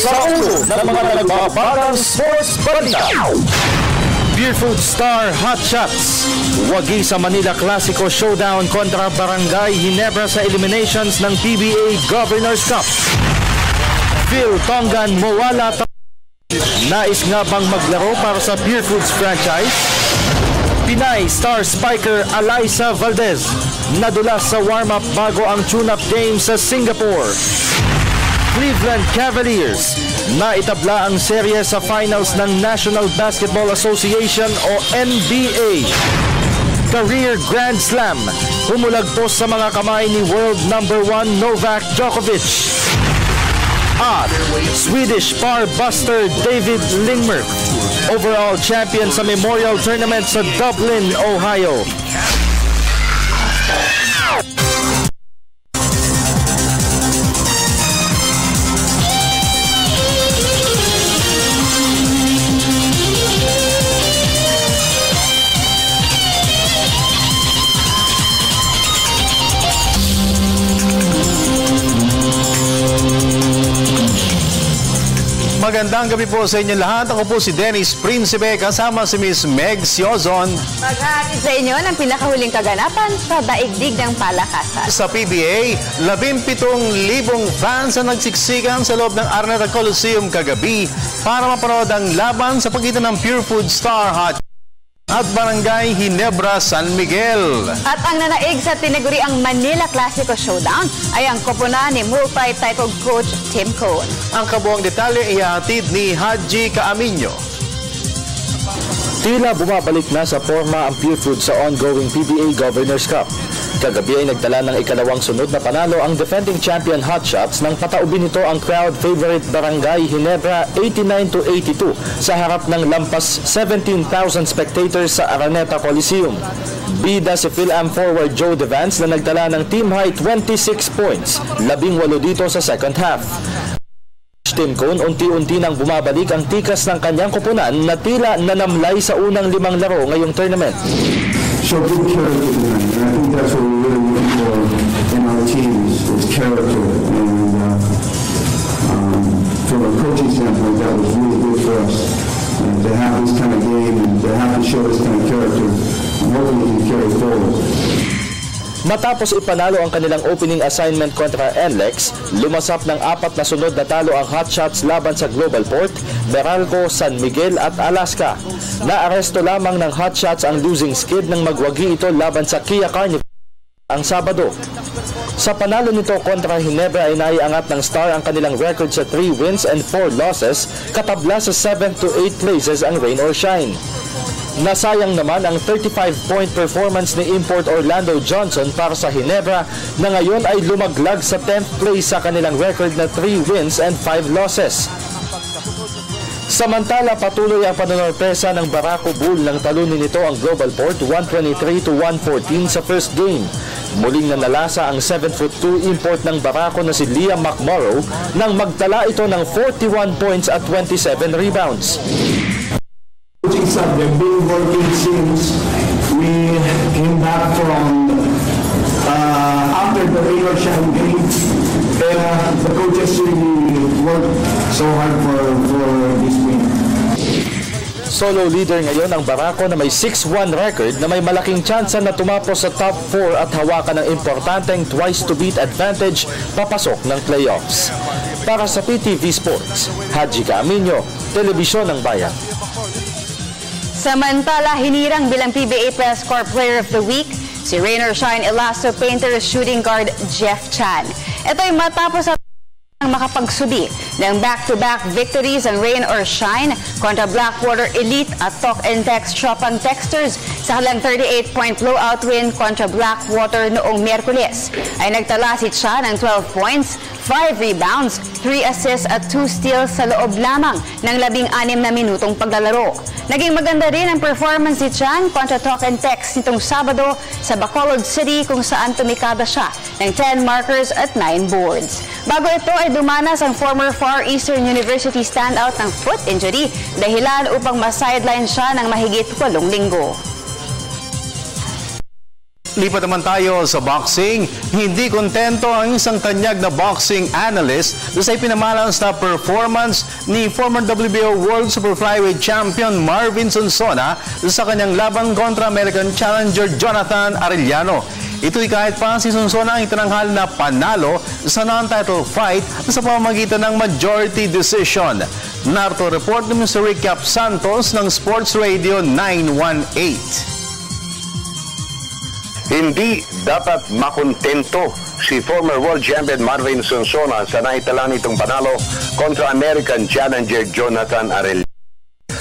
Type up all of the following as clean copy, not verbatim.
sa ulo ng mga nagbabagang sports balita. Beer Food Star Hot Shots. Wagi sa Manila Clasico Showdown kontra Barangay Ginebra sa eliminations ng PBA Governors Cup. Phil Tongan mawala. Nais nga bang maglaro para sa Beer Foods franchise? Pinay star spiker Alyssa Valdez nadulas sa warm-up bago ang tune-up game sa Singapore. Cleveland Cavaliers naitabla ang serye sa finals ng National Basketball Association o NBA. Career Grand Slam humulagpos sa mga kamay ni world number 1 Novak Djokovic. At Swedish par-buster David Lindmer, overall champion sa Memorial Tournament sa Dublin, Ohio. Magandang gabi po sa inyo lahat. Ako po si Dennis Principe kasama si Miss Meg Siozon. Maghahatid sa inyo ng pinakahuling kaganapan sa daigdig ng palakasan. Sa PBA, 17,000 fans ang nagsiksikan sa loob ng Araneta Coliseum kagabi para mapanood ang laban sa pagitan ng Pure Food Star Hot at Barangay Ginebra San Miguel. At ang nanaig sa tinaguriang Manila Clasico Showdown ay ang koponan ni multi-titled coach Tim Cone. Ang kabuang detalye ihahatid ni Haji Caaminio. Tila bumabalik na sa forma ang Pure Food sa ongoing PBA Governors Cup. Kagabi ay nagdala ng ikalawang sunod na panalo ang defending champion Hot Shots nang pataubin nito ang crowd favorite Barangay Ginebra 89-82 sa harap ng lampas 17,000 spectators sa Araneta Coliseum. Bida si Phil-Am forward Joe Devance na nagdala ng team high 26 points, 18 dito sa second half. Tim Cone, unti-unti nang bumabalik ang tikas ng kanyang koponan na tila nanamlay sa unang 5 laro ngayong tournament. So good character tonight, and I think that's what we're really looking for in our teams, is character. And from a coaching standpoint, that was really good for us to have this kind of game and to have to show this kind of character, and hopefully we can carry forward. Matapos ipanalo ang kanilang opening assignment kontra NLEX, lumasap ng 4 na sunod na talo ang Hot Shots laban sa Global Port, Meralco, San Miguel at Alaska. Naaresto lamang ng Hot Shots ang losing skid nang magwagi ito laban sa Kia Carnival ang Sabado. Sa panalo nito kontra Ginebra ay naiangat ng Star ang kanilang record sa 3 wins and 4 losses, katabla sa 7 to 8 places ang rain or shine. Nasayang naman ang 35-point performance ni import Orlando Johnson para sa Ginebra na ngayon ay lumaglag sa 10th place sa kanilang record na 3 wins and 5 losses. Samantala, patuloy ang panonorpresa ng Barako Bull nang talunin nito ang Global Port 123-114 sa first game. Muling nanalasa ang 7'2" import ng Barako na si Liam McMorrow nang magtala ito ng 41 points at 27 rebounds. They've been working since we came back from after the Rain or Shine game. The coaches really worked so hard for this win. Solo leader ngayon ang Barako na may 6-1 record na may malaking tsansa na tumapos sa top 4 at hawakan ng importanteng twice-to-beat advantage papasok ng playoffs. Para sa PTV Sports, Haji Caaminio, Telebisyon ng Bayan. Samantala, hinirang bilang PBA Press Corps Player of the Week si Rain or Shine Elasto Painter shooting guard Jeff Chan. Ito'y matapos ang makapagsubi ng back-to-back victories ang Rain or Shine kontra Blackwater Elite at Talk and Text Shopang Texters sa kanilang 38-point blowout win kontra Blackwater noong Miyerkules. Ay nagtala si Chan ng 12 points, 5 rebounds, 3 assists at 2 steals sa loob lamang ng 16 na minutong paglalaro. Naging maganda rin ang performance ni Chan kontra Talk and Text nitong Sabado sa Bacolod City kung saan tumikada siya ng 10 markers at 9 boards. Bago ito ay dumanas ang former Far Eastern University standout ng foot injury dahilan upang ma-sideline siya ng mahigit 8 linggo. Lipat naman tayo sa boxing. Hindi kontento ang isang tanyag na boxing analyst sa ipinamalas na performance ni former WBO World Super Flyweight Champion Marvin Sonsona sa kanyang laban kontra American challenger Jonathan Arellano. Ito'y kahit pa si Sonsona ang itinanghal na panalo sa non-title fight sa pamamagitan ng majority decision. Narito report ni Mr. Rick Cap Santos ng Sports Radio 918. Hindi dapat makontento si former world champion Marvin Sonsona sa naitala nitong panalo kontra American challenger Jonathan Arellano.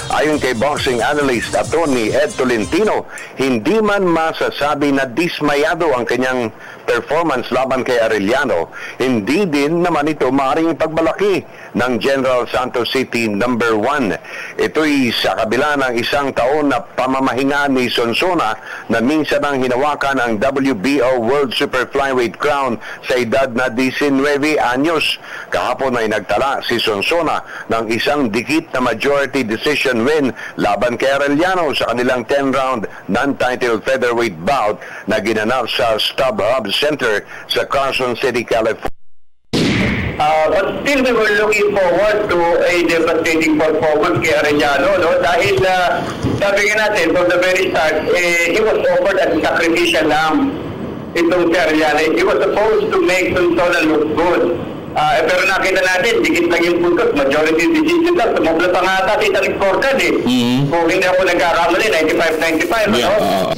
Ayon kay boxing analyst attorney Ed Tolentino, hindi man masasabi na dismayado ang kanyang performance laban kay Arellano, hindi din naman ito maaaring pagmalaki ng General Santos City No. 1. Ito'y sa kabila ng isang taon na pamamahinga ni Sonsona na minsan ang hinawakan ang WBO World Super Flyweight crown sa edad na 19 anyos. Kahapon ay nagtala si Sonsona ng isang dikit na majority decision win laban kay Arellano sa kanilang 10-round non-title featherweight bout na ginanap sa StubHub Center sa Carson City, California. But still we were looking forward to a devastating performance kay Arellano, no? Dahil sabi nga natin from the very start, he was offered as a sacrificial lamb itong si Arellano. He was supposed to make Sonsona look good. Pero nakita natin, dikit lang yung puntos, majority decision lang. Sumubla pa nga ata si Tarik Corcan eh. Kung hindi ako nagkakamali, 95-95, ano?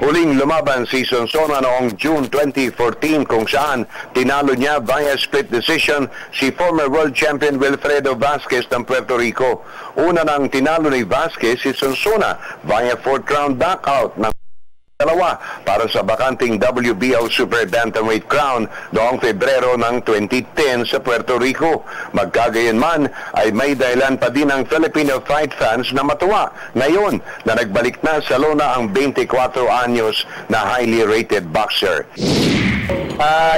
Huling lumaban si Sonsona noong June 2014 kung saan tinalo niya via split decision si former world champion Wilfredo Vasquez ng Puerto Rico. Una nang tinalo ni Vasquez si Sonsona via 4th round knockout ng dalawa para sa bakanting WBO Super Bantamweight crown noong Pebrero ng 2010 sa Puerto Rico. Magkagayunman ay may dahilan pa din ang Filipino fight fans na matuwa ngayon na nagbalik na sa lona ang 24 anyos na highly rated boxer.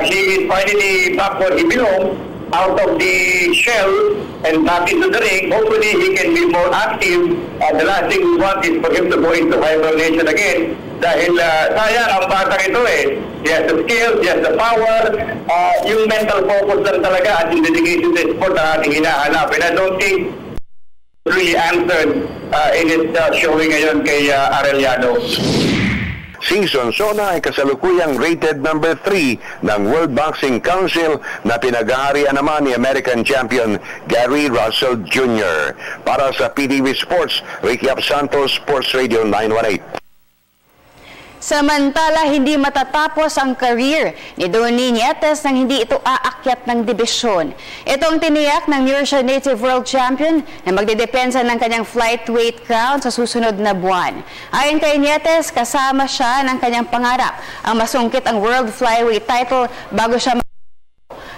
He is finally back where he belongs, out of the shell and back into the ring. Hopefully he can be more active. The last thing we want is for him to go into hibernation again. Dahil sayang ang batang ito eh. He has the skills, he has the power, yung mental focus lang talaga at yung dedication to the sport na ating hinahanap. And I don't think really answered in its showing ngayon kay Arellano. Si Sonsona ay kasalukuyang rated number 3 ng World Boxing Council na pinag-aarian naman ni American champion Gary Russell Jr. Para sa PTV Sports, Ricky Cap Santos, Sports Radio 918. Samantala, hindi matatapos ang career ni Donnie Nietes nang hindi ito aakyat ng dibisyon. Ito ang tiniyak ng Mauritius native world champion na magdedepensa ng kanyang flyweight crown sa susunod na buwan. Ayon kay Nietes, kasama siya ng kanyang pangarap ang masungkit ang world flyweight title bago siya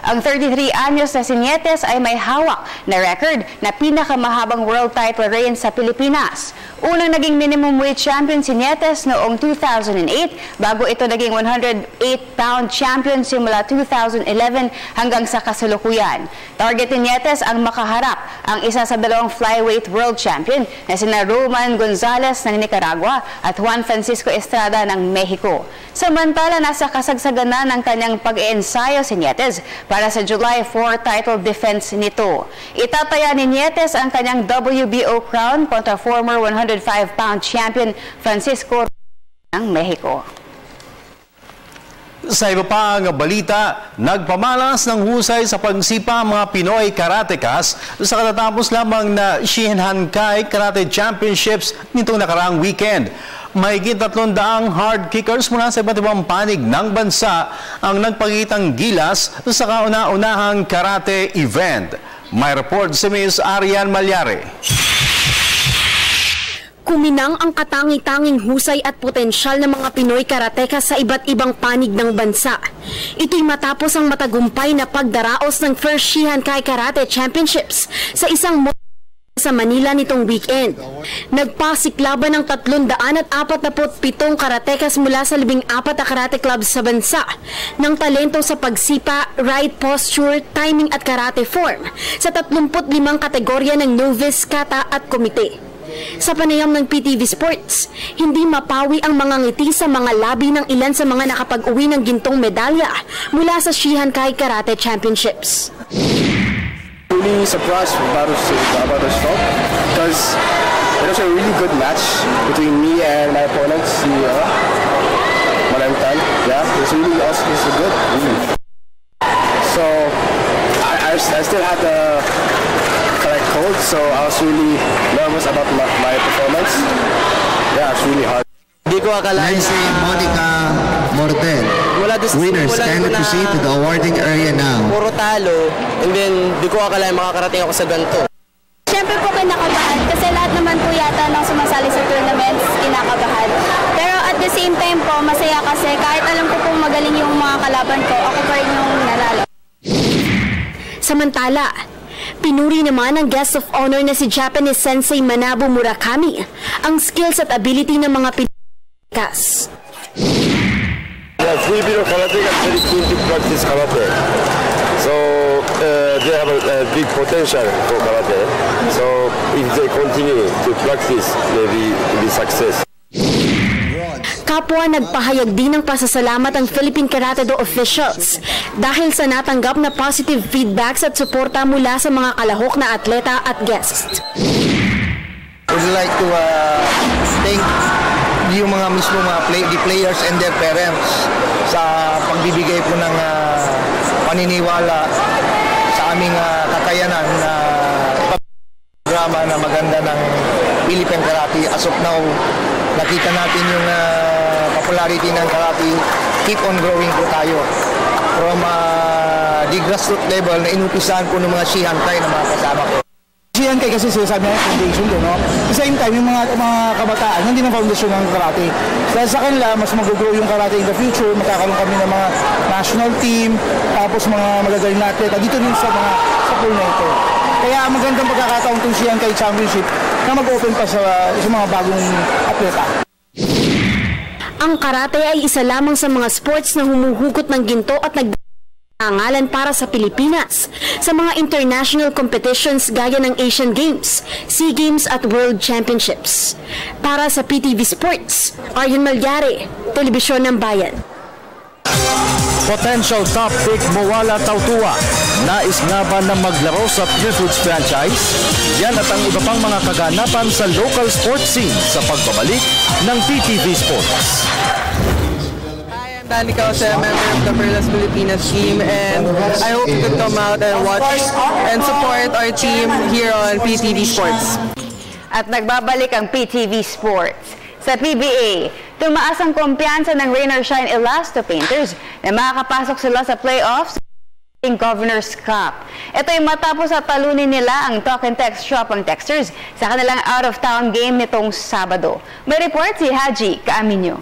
ang 33 anyos na si Nietes ay may hawak na record na pinakamahabang world title reign sa Pilipinas. Unang naging minimum weight champion si Nietes noong 2008 bago ito naging 108-pound champion simula 2011 hanggang sa kasalukuyan. Target ni Nietes ang makaharap ang isa sa dalawang flyweight world champion na sina Roman Gonzalez ng Nicaragua at Juan Francisco Estrada ng Mexico. Samantala, nasa kasagsagan na ng kanyang pag-iensayo si Nietes para sa July 4 title defense nito. Itataya ni Nietes ang kanyang WBO crown kontra former 105-pound champion Francisco ng Mexico. Sa iba pang balita, nagpamalas ng husay sa pagsipa ang mga Pinoy karatekas sa katatapos lamang na Shihankai Karate Championships nitong nakaraang weekend. Mahigit 300 hard kickers mula sa iba't ibang panig ng bansa ang nagpakitang gilas sa kauna-unahang karate event. May report si Ms. Arian Malyare. Kuminang ang katangi-tanging husay at potensyal ng mga Pinoy karatekas sa iba't ibang panig ng bansa. Ito'y matapos ang matagumpay na pagdaraos ng First Shihankai Karate Championships sa isang sa Manila nitong weekend. Nagpasiklaban ng 347 karatekas mula sa 14 na karate clubs sa bansa ng talento sa pagsipa, right posture, timing at karate form sa 35 kategorya ng novice, kata at komite. Sa panayam ng PTV Sports, hindi mapawi ang mga ngiti sa mga labi ng ilan sa mga nakapag-uwi ng gintong medalya mula sa Shihan Kai Karate Championships. Really surprised about the result because it was a really good match between me and my opponent, Malantan. Yeah, it was really awesome. It was good. So I still had the cold, so I was really nervous about my performance. Yeah, it's really hard. Hindi ko akalain si Monica Mortel. Winners can proceed to the awarding area now. Puro talo, and then di ko akalain makakarating ako sa ganito. Siyempre po kinakabahan kasi lahat naman po yata ng sumasali sa tournaments kinakabahan. Pero at the same time po, masaya kasi kahit alam ko po magaling yung mga kalaban ko, ako pa rin yung nanalo. Samantala, pinuri naman ng guest of honor na si Japanese Sensei Manabu Murakami ang skills at ability ng mga Pilipinas. Filipino karate is very keen to practice karate. So they have a big potential for karate. So if they continue to practice, maybe it will be success. Kapwa nagpahayag din ng pasasalamat ang Philippine Karate Do officials dahil sa natanggap na positive feedbacks at suporta mula sa mga kalahok na atleta at guests. Would like to thank yung mga mismo mga players and their parents sa pagbibigay po ng paniniwala sa aming kakayanan na programa na maganda ng Philippine Karate. As of now, nakita natin yung popularity ng karate, keep on growing po tayo. From the grassroots level na inupisahan po ng mga Shihan Kai na mga kasama ko. Shihan Kai kasi sinasabi niya foundation doon, no? At the same time, yung mga kabataan, hindi ng foundation ng karate. Dahil sa kanila, mas mag-grow yung karate in the future, magkakaroon kami ng mga national team, tapos mga magagaling na atleta, dito din sa pool na ito. Kaya magandang pagkakataon itong Shihan Kai Championship na mag-open pa sa mga bagong atleta. Ang karate ay isa lamang sa mga sports na humuhugot ng ginto at nagdangalan para sa Pilipinas sa mga international competitions gaya ng Asian Games, SEA Games at World Championships. Para sa PTV Sports, Aryan Malyari, Telebisyon ng Bayan. Potential top pick Mowala Tautua. Nais nga ba na maglaro sa Pure Foods franchise? Yan at ang iba pang mga kaganapan sa local sports scene sa pagbabalik ng PTV Sports. Hi, I'm Danny Cauce, member of the Perlas Filipinas team, and I hope you could come out and watch and support our team here on PTV Sports. At nagbabalik ang PTV Sports. Sa PBA, tumaas ang kumpiyansa ng Rain or Shine Elasto Painters na makakapasok sila sa playoffs ng Governor's Cup. Ito ay matapos at talunin nila ang Talk and Text Shopang Texters sa kanilang out-of-town game nitong Sabado. May report si Haji Kaaminyo.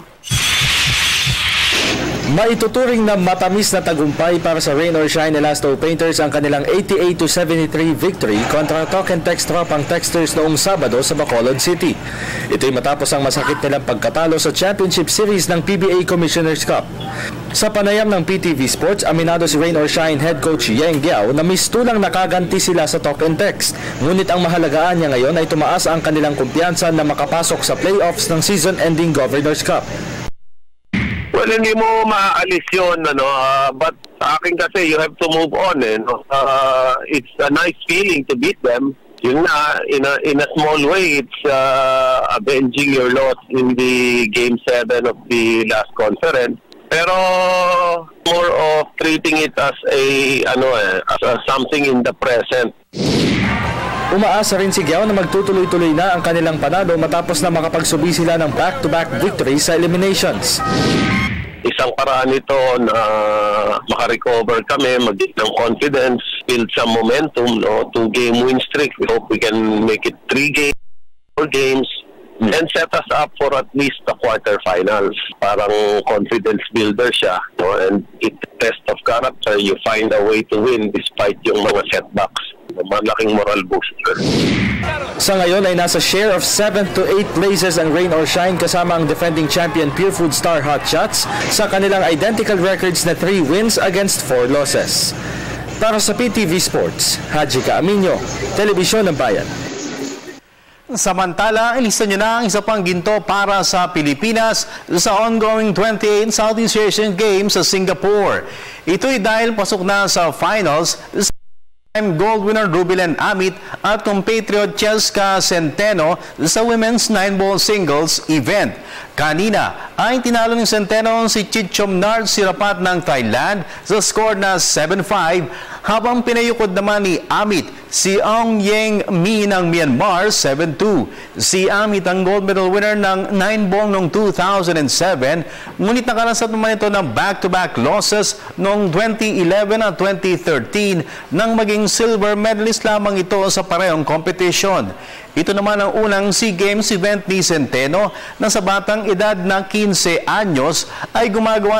Maituturing na matamis na tagumpay para sa Rain or Shine Elasto Painters ang kanilang 88-73 victory kontra Talk and Text Tropang Texters noong Sabado sa Bacolod City. Ito'y matapos ang masakit nilang pagkatalo sa Championship Series ng PBA Commissioner's Cup. Sa panayam ng PTV Sports, aminado si Rain or Shine head coach Yeng Giao na mistulang nakaganti sila sa Talk and Text. Ngunit ang mahalagaan niya ngayon ay tumaas ang kanilang kumpiyansa na makapasok sa playoffs ng season-ending Governor's Cup. Well, hindi mo maaalis yun, but sa akin kasi, you have to move on. It's a nice feeling to beat them. Yun na, in a small way, it's avenging your loss in the Game 7 of the last conference. Pero more of treating it as as something in the present. Umaasa rin si Giao na magtutuloy-tuloy na ang kanilang panalo matapos na makapagsubi sila ng back-to-back victories sa eliminations. Isang paraan ito na makarecover kami, mag-get ng confidence, build some momentum, 2-game win streak. We hope we can make it 3 games, 4 games, and set us up for at least the quarterfinals. Parang confidence builder siya, and it's a test of character. You find a way to win despite yung mga setbacks. Malaking moral booster. Sa ngayon ay nasa share of 7 to 8 places ang Rain or Shine kasama ang defending champion Pure Food Star Hot Shots sa kanilang identical records na 3 wins against 4 losses. Para sa PTV Sports, Haji Kaaminyo, Telebisyon ng Bayan. Samantala, ilista nyo na ang isa pang ginto para sa Pilipinas sa ongoing 28 Southeast Asian Games sa Singapore. Ito'y dahil pasok na sa finals gold winner Rubilen Amit at compatriot Cheska Centeno sa women's 9-ball singles event. Kanina ay tinalo ni Centeno si Chichomnard Sirapat ng Thailand sa score na 7-5, habang pinayukod naman ni Amit si Ong Yeng Mi ng Myanmar 7-2. Si Amit ang gold medal winner ng 9-ball noong 2007, ngunit nakalasat naman ito ng back-to-back losses noong 2011 at 2013 nang maging silver medalist lamang ito sa parehong competition. Ito naman ang unang SEA Games event ni Centeno na sa batang edad na 15 anyos ay gumagawa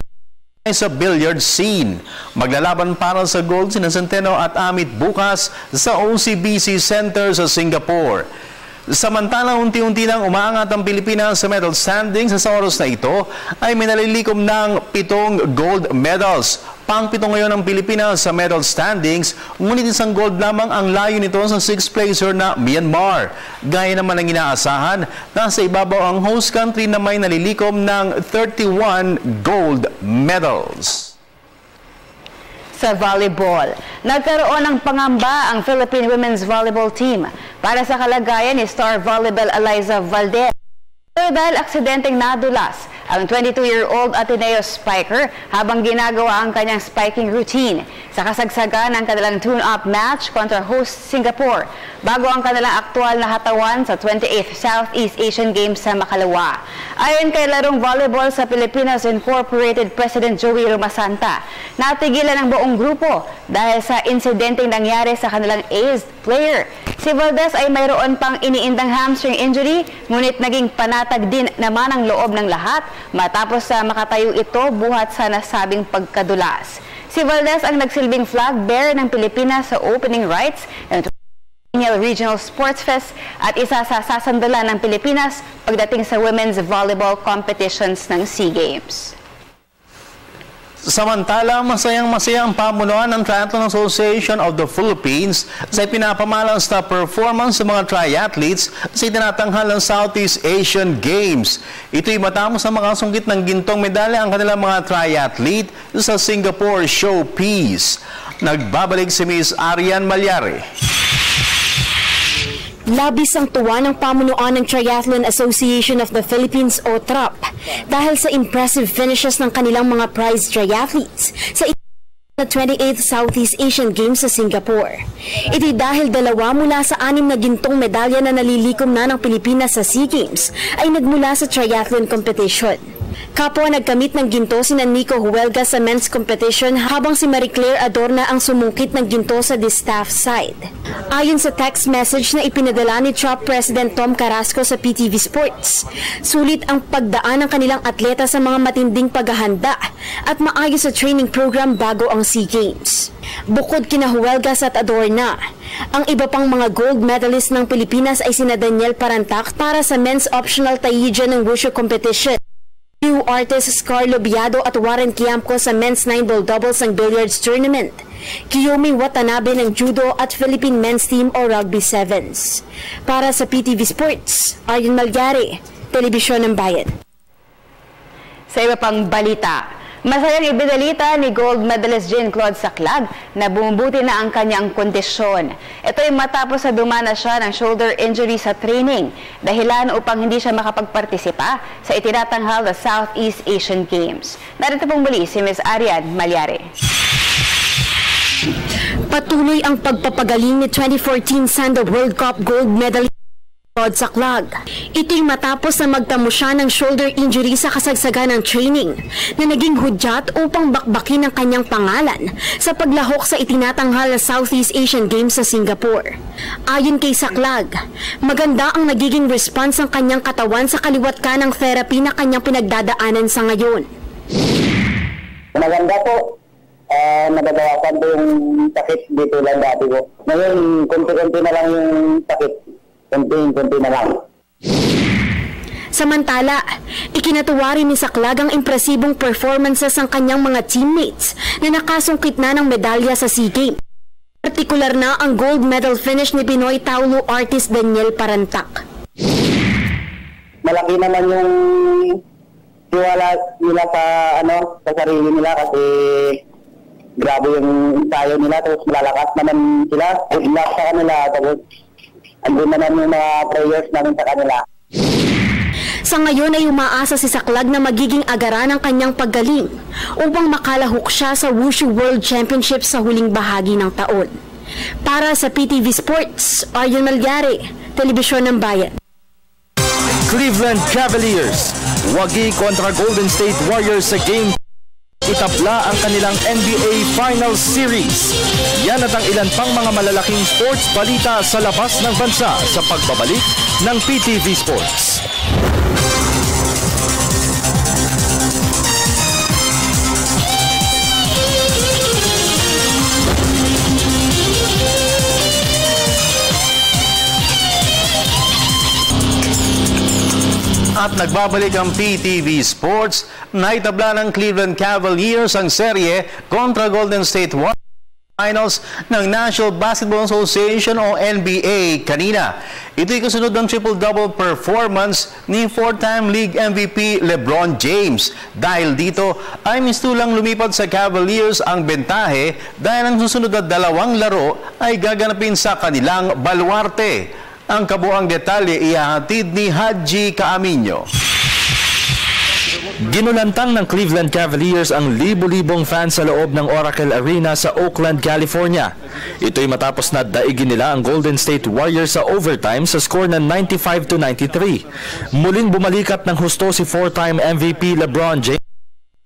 sa billiard scene. Maglalaban para sa gold sina Centeno at Amit bukas sa OCBC Center sa Singapore. Samantala, unti-unti nang umaangat ang Pilipinas sa medal standings sa oras na ito ay minalilikom ng 7 gold medals. Pang-7 ngayon ang Pilipinas sa medal standings, ngunit isang gold lamang ang layo nito sa 6th placer na Myanmar. Gaya naman ang inaasahan, nasa ibabaw ang host country na may nalilikom ng 31 gold medals. Sa volleyball, nagkaroon ng pangamba ang Philippine Women's Volleyball Team para sa kalagayan ni star volleyball Eliza Valdez. Pero dahil aksidenteng nadulas ang 22-year-old Ateneo spiker habang ginagawa ang kanyang spiking routine sa kasagsagan ng kanilang tune-up match kontra host Singapore bago ang kanilang aktual na hatawan sa 28th Southeast Asian Games sa Makalawa. Ayon kay larong volleyball sa Pilipinas Incorporated President Joey Romasanta, natigilan ang buong grupo dahil sa insidenteng nangyari sa kanilang ace player. Si Valdez ay mayroon pang iniindang hamstring injury, ngunit naging panatag din naman ang loob ng lahat matapos sa makatayo ito buhat sa nasabing pagkadulas. Si Valdez ang nagsilbing flag bearer ng Pilipinas sa opening rites ng Regional Sports Fest at isa sa sasandalan ng Pilipinas pagdating sa women's volleyball competitions ng SEA Games. Samantala, masayang-masaya ang pamunuan ng Triathlon Association of the Philippines sa pinapamalas na performance sa mga triathletes sa itinatanghal ng Southeast Asian Games. Ito'y matapos na makasungkit ng gintong medalya ang kanilang mga triathlete sa Singapore Showpiece. Nagbabalik si Ms. Arian Malyari. Labis ang tuwa ng pamunuan ng Triathlon Association of the Philippines o TRAP dahil sa impressive finishes ng kanilang mga prize triathletes sa 28th Southeast Asian Games sa Singapore. Ito'y dahil 2 mula sa 6 na gintong medalya na nalilikom na ng Pilipinas sa SEA Games ay nagmula sa triathlon competition. Kapwa nagkamit ng ginto sina Nico Huelga sa men's competition habang si Marie Claire Adorna ang sumungkit ng ginto sa distaff side. Ayon sa text message na ipinadala ni TRAP President Tom Carrasco sa PTV Sports, sulit ang pagdaan ng kanilang atleta sa mga matinding paghahanda at maayos sa training program bago ang SEA Games. Bukod kina Huelgas at Adorna, ang iba pang mga gold medalist ng Pilipinas ay sina Daniel Parantac para sa men's optional Taijian ng Wushu competition, New artist Carlo Biado at Warren Quiamco sa men's 9-ball doubles ng billiards tournament, Kiyomi Watanabe ng judo at Philippine men's team o rugby sevens. Para sa PTV Sports, Arian Malyari, Telebisyon ng Bayan. Sa iba pang balita, masayang ibinalita ni gold medalist Jean-Claude Saclag na bumubuti na ang kanyang kondisyon. Ito ay matapos na dumana siya ng shoulder injury sa training, dahilan upang hindi siya makapagpartisipa sa itinatanghal na Southeast Asian Games. Narito pong muli si Ms. Arian Malyari. Patuloy ang pagpapagaling ni 2014 Sanda World Cup gold medalist Jean-Claude Saclag. Ito'y matapos na magtamo siya ng shoulder injury sa kasagsagan ng training na naging hudyat upang bakbakin ang kanyang pangalan sa paglahok sa itinatanghal na Southeast Asian Games sa Singapore. Ayon kay Saclag, maganda ang nagiging response ng kanyang katawan sa kaliwat kanang therapy na kanyang pinagdadaanan sa ngayon. Maganda po. Nagagawasan po yung sakit dito lang dati ko. Ngayon, konti-konti na lang yung sakit. Konti na lang. Samantala, ikinatuwa rin ni Saclag ang impresibong performances ng kanyang mga teammates na nakasungkit na ng medalya sa SEA Games. Partikular na ang gold medal finish ni Pinoy Taulu artist Daniel Parantac. malaki naman yung tiwala nila sa sa sarili nila kasi grabe yung ensayo nila, tapos malalakas naman sila. Good luck sa kanila, tapos andun naman yung mga prayers namin sa kanila. Sa ngayon ay umaasa si Saklag na magiging agaran ang kanyang paggaling upang makalahok siya sa Wushu World Championship sa huling bahagi ng taon. Para sa PTV Sports, Arjen Malgari, Telebisyon ng Bayan. Cleveland Cavaliers, wagi kontra Golden State Warriors sa game. Itabla ang kanilang NBA Finals Series. Yan at ang ilan pang mga malalaking sports balita sa labas ng bansa sa pagbabalik ng PTV Sports. At nagbabalik ang PTV Sports. Naitabla ng Cleveland Cavaliers ang serye kontra Golden State Warriors Finals ng National Basketball Association o NBA kanina. Ito'y kasunod ng triple-double performance ni four-time league MVP LeBron James. Dahil dito ay mistulang lumipad sa Cavaliers ang bentahe dahil ang susunod na dalawang laro ay gaganapin sa kanilang baluarte. Ang kabuang detalye ihahatid ni Haji Caaminyo. Ginulantang ng Cleveland Cavaliers ang libo-libong fans sa loob ng Oracle Arena sa Oakland, California. Ito'y matapos na daigin nila ang Golden State Warriors sa overtime sa score na 95-93. Muling bumalikat ng husto si four-time MVP LeBron James.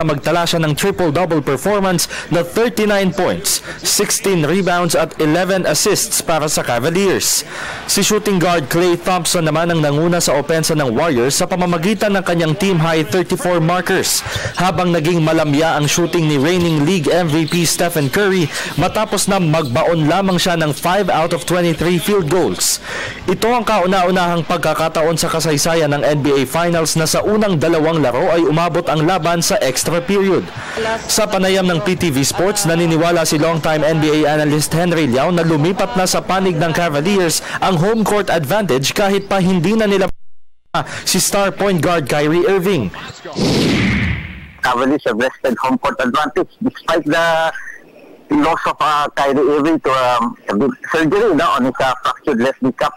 Magtala siya ng triple-double performance na 39 points, 16 rebounds at 11 assists para sa Cavaliers. Si shooting guard Klay Thompson naman ang nanguna sa opensa ng Warriors sa pamamagitan ng kanyang team-high 34 markers, habang naging malamya ang shooting ni reigning league MVP Stephen Curry matapos na magbaon lamang siya ng 5 out of 23 field goals. Ito ang kauna-unahang pagkakataon sa kasaysayan ng NBA Finals na sa unang dalawang laro ay umabot ang laban sa extra period. Sa panayam ng PTV Sports, naniniwala si longtime NBA analyst Henry Liao na lumipat na sa panig ng Cavaliers ang home court advantage kahit pa hindi na nila si star point guard Kyrie Irving. Cavaliers have wrested home court advantage despite the loss of Kyrie Irving to surgery on his fractured left kneecap.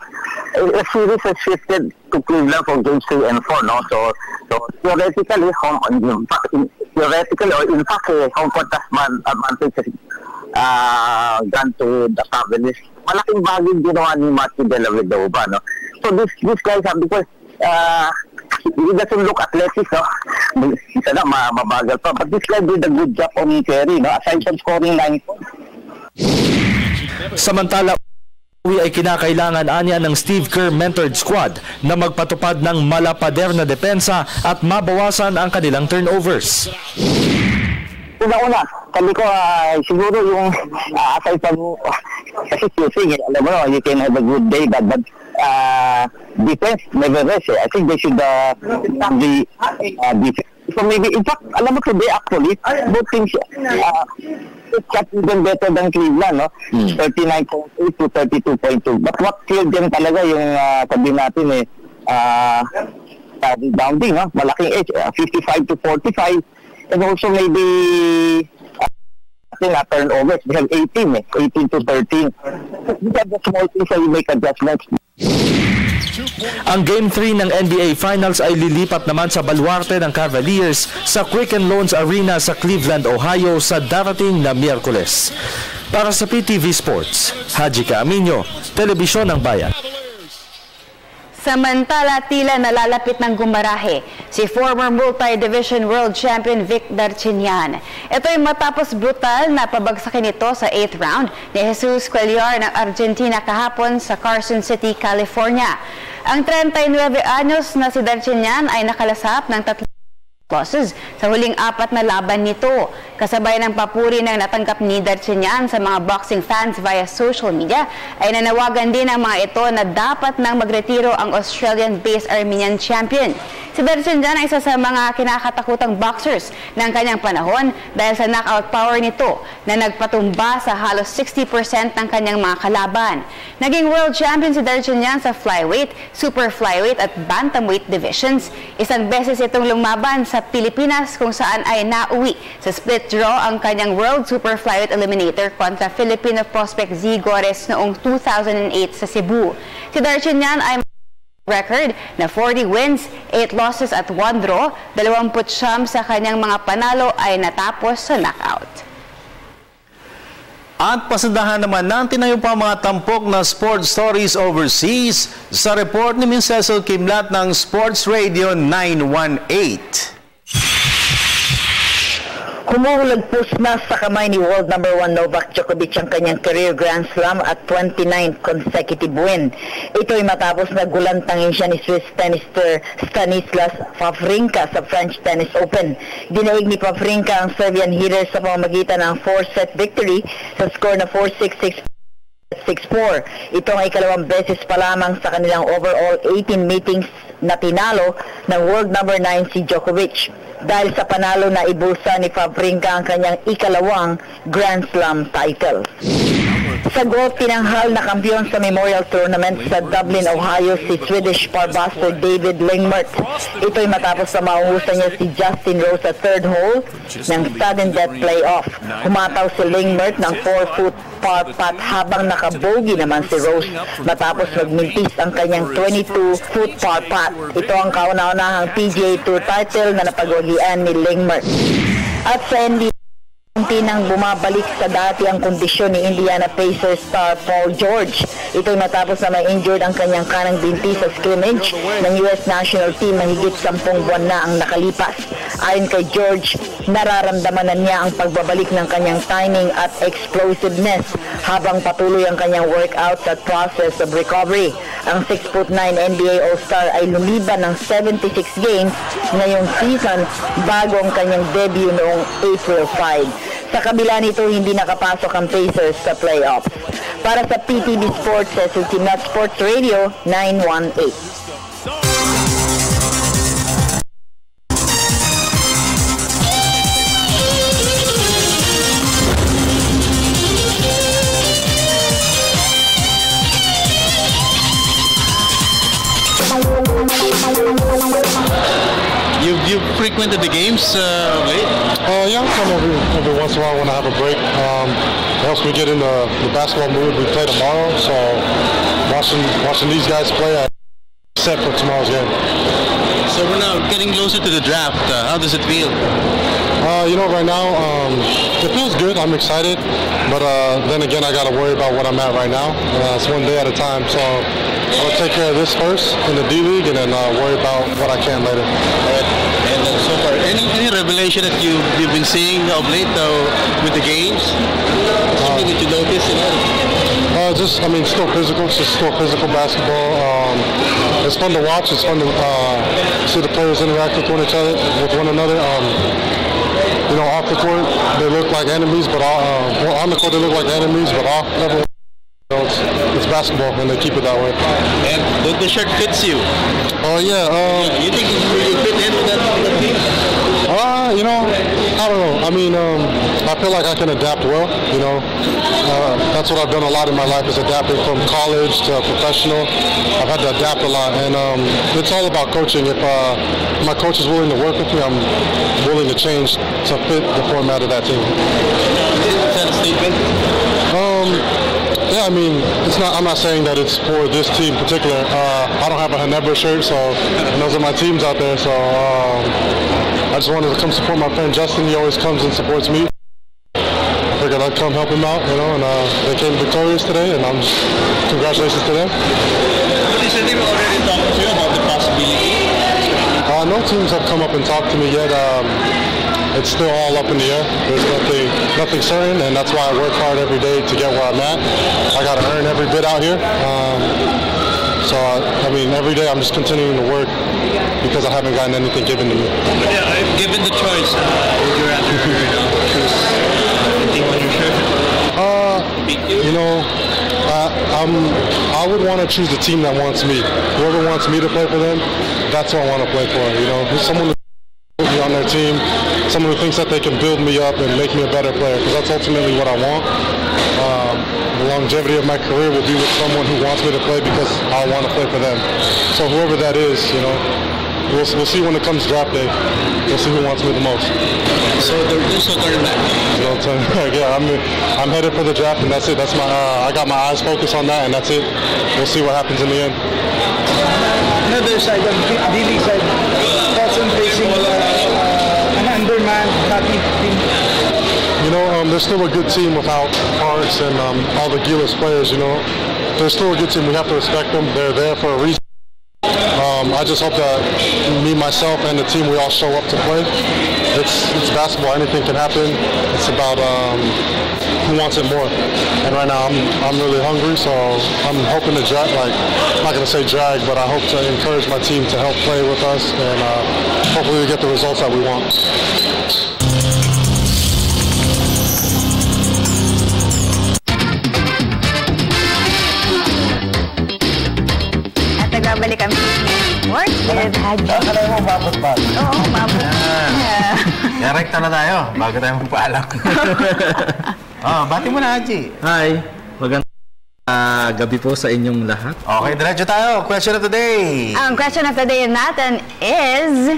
A series has shifted to Cleveland for games 3 and 4, no? So theoretically, in fact, home court advantage has gone to the Cavaliers. Malaking bagay ginawa ni Matthew Dellavedova, no? So these guys have, because he doesn't look athletic, no? Isa na, mabagal pa. But this guy did a good job on Curry, no? Aside from scoring 9 points. Samantala, ay kinakailangan anya ng Steve Kerr mentored squad na magpatupad ng malapader na depensa at mabawasan ang kanilang turnovers. Una, sabi ko, siguro yung aside from kasi shooting, alam mo, you can have a good day, but defense never rest. I think they should be defense. So maybe, in fact, alam mo today actually, both teams got even better than Cleveland, no? 39.8 to 32.2. But what killed them talaga yung sabi natin rebounding, no? Malaking edge, 55 to 45. And also maybe turnovers. They have 18 to 13. These are the small things that you make adjustments. Ang Game 3 ng NBA Finals ay lilipat naman sa baluarte ng Cavaliers sa Quicken Loans Arena sa Cleveland, Ohio sa darating na Miyerkules. Para sa PTV Sports, Haji Caaminyo, Telebisyon ng Bayan. Samantala, tila nalalapit ng gumarahe si former multi-division world champion Vic Darchinyan. Ito'y matapos brutal na pabagsakin ito sa 8th round ni Jesus Cuellar ng Argentina kahapon sa Carson City, California. Ang 39 anyos na si Darchinyan ay nakalasap ng 3 losses sa huling 4 na laban nito. Kasabay ng papuri ng natanggap ni Darchinyan sa mga boxing fans via social media, ay nanawagan din ang mga ito na dapat nang magretiro ang Australian-based Armenian champion. Si Darchinyan ay isa sa mga kinakatakutang boxers ng kanyang panahon dahil sa knockout power nito na nagpatumba sa halos 60% ng kanyang mga kalaban. Naging world champion si Darchinyan sa flyweight, super flyweight at bantamweight divisions. Isang beses itong lumaban sa Pilipinas kung saan ay nauwi sa split draw ang kanyang world super flyweight eliminator kontra Filipino prospect Z. Gores noong 2008 sa Cebu. Si Darchinyan ay record na 40 wins, 8 losses at 1 draw, 20 sa kanyang mga panalo ay natapos sa knockout. At pasadahan naman natin na yung mga tampok na sports stories overseas sa report ni Ms. Cecil Kimlat ng Sports Radio 918. Humuhulagpos na sa kamay ni world number 1 Novak Djokovic ang kanyang career Grand Slam at 29th consecutive win. Ito'y matapos na gulantangin siya ni Swiss tennister Stanislas Wawrinka sa French Tennis Open. Dinaig ni Wawrinka ang Serbian hitter sa pamamagitan ng 4-set victory sa score na 4-6, 6-4. Ito ang ikalawang beses pa lamang sa kanilang overall 18 meetings na tinalo ng world number 9 si Djokovic. Dahil sa panalo na ibulsa ni Wawrinka ang kanyang ikalawang Grand Slam title. Sa golf, tinanghal na kampiyon sa Memorial Tournament sa Dublin, Ohio si Swedish parbuster David Lingmert. Ito'y matapos na mauhusan niya si Justin Rose sa third hole ng sudden death playoff. Humataw si Lingmert ng 4-foot par putt habang nakabogi naman si Rose matapos magmintis ang kanyang 22-foot par putt. Ito ang kauna-unahang PGA Tour title na napagwagian ni Lingmert. At sa unti nang bumabalik sa dati ang kondisyon ni Indiana Pacers star Paul George. Ito'y matapos na may injured ang kanyang kanang binti sa scrimmage ng US National Team na higit 10 buwan na ang nakalipas. Ayon kay George, nararamdaman na niya ang pagbabalik ng kanyang timing at explosiveness habang patuloy ang kanyang workouts at process of recovery. Ang 6'9" NBA All-Star ay lumiban ng 76 games ngayong season bago ang kanyang debut noong April 5. Sa kabila nito, hindi nakapasok ang Pacers sa playoffs. Para sa PTV Sports, Cecil Kimlat, Sports Radio 918. You've frequented the games late? Yeah, I come every once in a while when I have a break. It helps me get in the basketball mood. We play tomorrow, so watching these guys play, I'm set for tomorrow's game. So we're now getting closer to the draft. How does it feel? Right now, it feels good. I'm excited, but then again, I got to worry about what I'm at right now. It's one day at a time, so I'll take care of this first in the D-League and then worry about what I can later. And so far, any revelation that you've been seeing of late with the games? Something that you notice? Still physical. It's just still physical basketball. It's fun to watch. It's fun to see the players interact with one another. Off the court, they look like enemies, but on the court, they look like enemies, but off level, it's basketball, and they keep it that way. And the shirt fits you. Oh, yeah. You think you fit in with that team? I don't know. I feel like I can adapt well, That's what I've done a lot in my life is adapting from college to professional. I've had to adapt a lot, and it's all about coaching. If my coach is willing to work with me, I'm willing to change to fit the format of that team. Is that a statement? Yeah, it's not. I'm not saying that it's for this team in particular. I don't have a Ginebra shirt, so those are my teams out there. So I just wanted to come support my friend Justin. He always comes and supports me. I figured I'd come help him out, and they came victorious today, and congratulations to them. But you said they were already talking to you about the possibility. No teams have come up and talked to me yet. It's still all up in the air. There's nothing certain, and that's why I work hard every day to get where I'm at. I got to earn every bit out here. So, I mean, every day I'm just continuing to work because I haven't gotten anything given to me. Given the choice, would you rather choose team on your shirt? You know, I would want to choose the team that wants me. Whoever wants me to play for them, that's what I want to play for. You know, someone who put me on their team, someone who thinks that they can build me up and make me a better player, because that's ultimately what I want. The longevity of my career will be with someone who wants me to play because I want to play for them. So whoever that is, you know, we'll see when it comes draft day. We'll see who wants me the most. So there's no tournament. You know what I'm saying? Yeah, I'm headed for the draft, and that's it. That's my I got my eyes focused on that, and that's it. We'll see what happens in the end. Another side, on the D-League side, thoughts on facing an undermanned team. You know, they're still a good team without Parks and all the Gilas players, you know. They're still a good team. We have to respect them. They're there for a reason. I just hope that me, myself, and the team, we all show up to play. It's basketball. Anything can happen. It's about who wants it more. And right now, I'm really hungry, so I'm hoping to drag, like, I'm not going to say drag, but I hope to encourage my team to help play with us, and hopefully we get the results that we want. Nagbabalik kami work with Haji. Alam mo, mabot ba? Oo, mabot. Kaya rekta na tayo, bago tayo magpaalam. Bati mo na, Haji. Hi, magandang gabi po sa inyong lahat. Okay, diretso tayo. Question of the day. Ang question of the day natin is...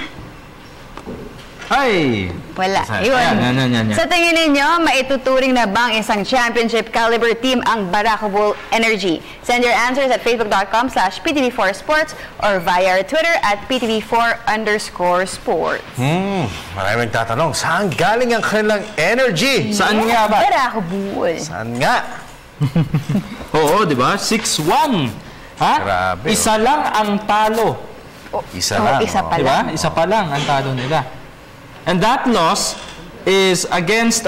Hi! Wala. Yan. Sa tingin ninyo, maituturing na bang isang championship caliber team ang Barako Bull Energy? Send your answers at facebook.com/PTV4sports or via our Twitter at PTV4_sports. Maraming tatanong, saan galing ang kanilang energy? Saan nga ba? Barako Bull. Saan nga? Oo, di ba? 6-1. Ha? Grabe. Isa lang ang talo. Isa lang. Isa pa Diba? lang. Isa pa lang ang talo nila. And that loss is against,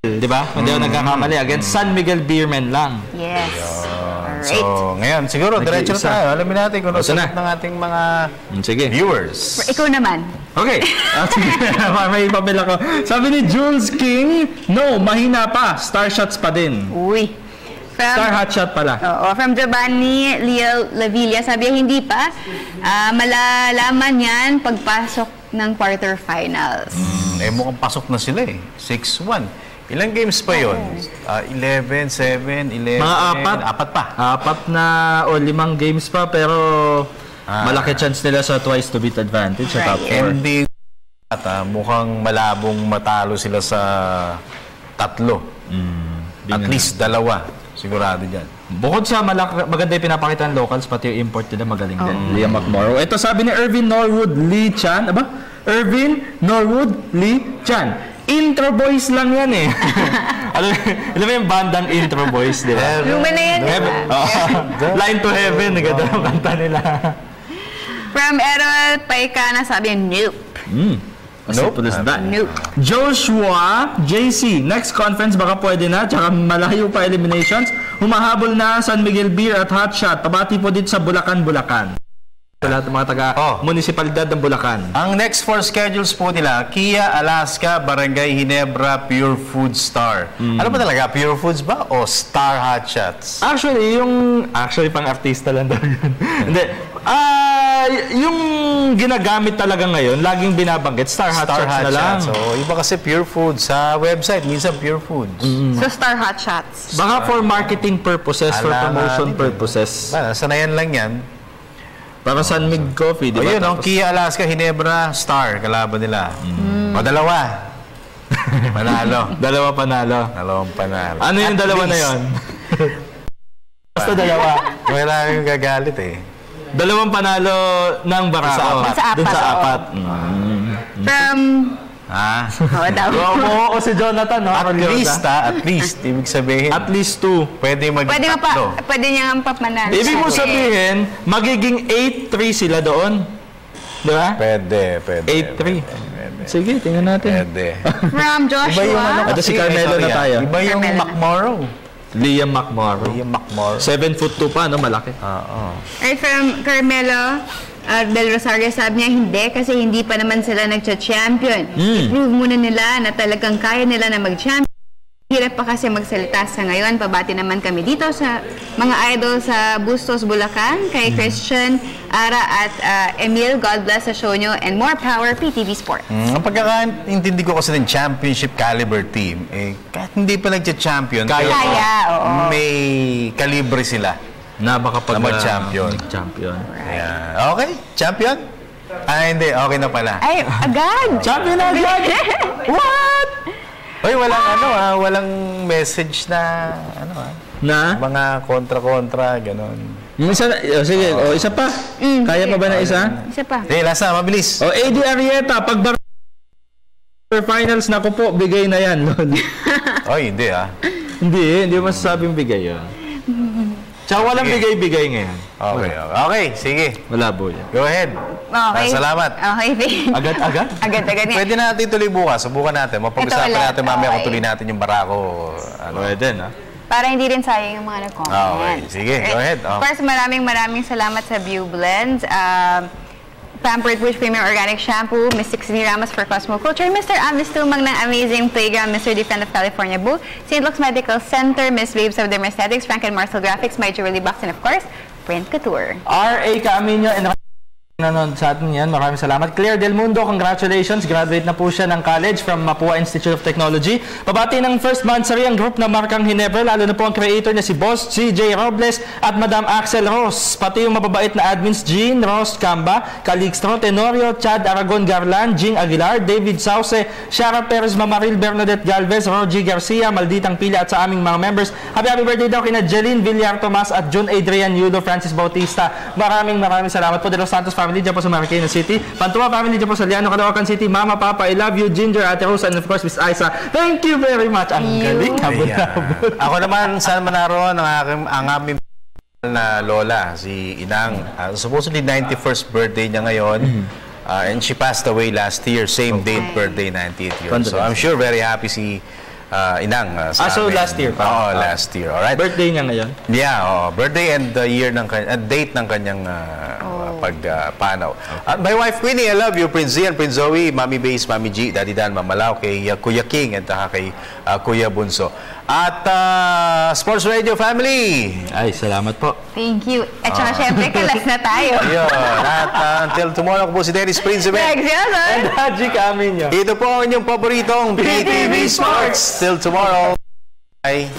di ba? Hindi ako nagkakamali. Against San Miguel Beermen lang. Yes. Alright. So, ngayon, siguro, diretso na tayo. Alamin natin kung ano sagot ng ating mga viewers. Ikaw naman. Okay. May papel ako. Sabi ni Jules King, no, mahina pa. Star shots pa din. Uy. Star hot shot pala. Oo, from Giovanni Leo Lavilla, sabi hindi pa. Malalaman yan pagpasok ng quarterfinals. Mukhang pasok na sila eh. 6-1. Ilang games pa yun? 11, 7, 11, mga apat pa. Apat na o 5 games pa, pero malaki chance nila sa twice to beat advantage sa top 4. Hindi mukhang malabong matalo sila sa 3. At least 2. Sigurado dyan. Bukod sa maganda yung pinapakita ng locals, pati yung import nila magaling din. Liam McMorrow. Ito sabi ni Irvin Norwood Lee Chan. Irvin Norwood Lee Chan. Intro boys lang yan eh. Alam mo yung bandang Intro Boys, di ba? Luma na yan. Line to Heaven. Naganda yung kanta nila. From Errol Paikana, sabi niya, nope. Nope. Nope. Joshua JC, next conference baka pwede na, tsaka malayo pa eliminations. Humahabol na San Miguel Beer at Hot Shot. Pabati po dito sa Bulacan. Sa lahat ng mga taga-munisipalidad ng Bulacan. Ang next 4 schedules po nila, Kia, Alaska, Barangay Ginebra, Pure Food Star. Ano ba talaga? Pure Foods ba o Star Hot Shots? Actually, pang artista lang daw yun. Hindi. Yung ginagamit talaga ngayon, laging binabanggit, Star Hot Shots na lang. So, iba kasi Pure Foods. Sa website, minsan Pure Foods. So, Star Hot Shots. Baka for marketing purposes, for promotion purposes. Sanayan lang yan. Para San Mig Coffee, di ba? Yun, Kia, Alaska, Ginebra, Star, kalaban nila. O, 2. Panalo. 2 panalo. 2 panalo. Ano yung 2 na yun? Basta 2. Wala yung gagalit eh. 2 panalo ng Barako. Dun sa 4. From... Oo, si Jonathan, no? At least, ibig sabihin. At least 2. Pwede mag-tatlo. Pwede niya ang papanalo. Ibig mo sabihin, magiging 8-3 sila doon. Di ba? Pwede. 8-3. Sige, tingnan natin. Pwede. From Joshua. Ito si Carmelo na tayo. Iba yung McMorrow. Liam McMorrow. 7'2" pa, no? Malaki. Right, from Carmelo Del Rosario, sabi niya hindi kasi hindi pa naman sila nagcha-champion. I-prove muna nila na talagang kaya nila na mag-champion. Hirap pa kasi magsalita sa ngayon. Pabati naman kami dito sa mga idol sa Bustos, Bulacan, kay Christian, Ara at Emil. God bless sa show nyo and more power, PTV Sport. Ang pagkakaintindi ko kasi ng championship caliber team, kahit hindi pa nagcha-champion, oo. may kalibre sila na mag-champion. Okay, champion? Hindi, okay na pala. Ay, agad! Champion na agad! What? Hoy, walang message na na mga kontra-kontra, ganon. Yung isa, sige, isa pa. Kaya pa ba na isa? Isa pa. Last na, mabilis. AD Arrieta, pag finals na ko po, bigay na yan. Hindi Hindi masasabing bigay yun. Tsaka walang bigay-bigay ngayon. Okay, sige. Wala po yan. Go ahead. Okay. Salamat. Okay, Agad? Agad. Pwede natin tuloy bukas. Subukan natin. Mapag-usapan natin mamaya kung tuloy natin yung barako. Pwede na. Para hindi rin sayang yung mga nag-comment. Okay, sige. Go ahead. Of course, maraming salamat sa View Blends. Pampered Bush Premium Organic Shampoo, Ms. 16 Ramos for Cosmo Culture, Mr. Amis Tumang ng Amazing Playground, Mr. Defend of California Bull, St. Luke's Medical Center, Ms. Babes of Dermesthetics, Frank and Marcel Graphics, My Jewelry Box, and of course, Print Couture. R.A. Camino and nanonood sa atin yan. Maraming salamat. Claire Del Mundo, congratulations. Graduate na po siya ng college from Mapua Institute of Technology. Pabati ng first monthsary ang group na Markang Ginebra, lalo na po ang creator na si Boss CJ Robles at Madam Axel Ross. Pati yung mababait na admins Jean Ross Camba, Calixto Tenorio, Chad Aragon Garland, Jing Aguilar, David Sauce, Shara Perez, Mamaril Bernadette Galvez, Rogie Garcia, Malditang Pila at sa aming mga members. Happy birthday daw kina Jeline Villar Tomas at John Adrian Yulo, Francis Bautista. Maraming salamat po. De Los Santos family dyan po sa Marikina City. Pantua family dyan po sa Liano, Caloocan City. Mama, Papa, I love you. Ginger, Ate Rosa, and of course, Miss Isa. Thank you very much. Ang galing. Ako naman, saan man naroon ang aming na lola, si Inang. Supposedly 91st birthday niya ngayon. And she passed away last year. Same date, birthday, 90th year. So I'm sure very happy si Inang. So last year pa? Last year. Alright. Birthday niya ngayon? Yeah, birthday and year date ng kanyang pagpanaw. My wife Queenie, I love you. Prince Z and Prince Zoe, Mami Base, Mami G, Daddy Dan, Mamalaw, kay Kuya King at kay Kuya Bunso. At Sports Radio Family. Ay, salamat po. Thank you. At saka syempre, kalas na tayo. At until tomorrow, ko po si Dennis Principe. And Haji Camino. Ito po ang inyong paboritong PTV Sports. Till tomorrow. Bye.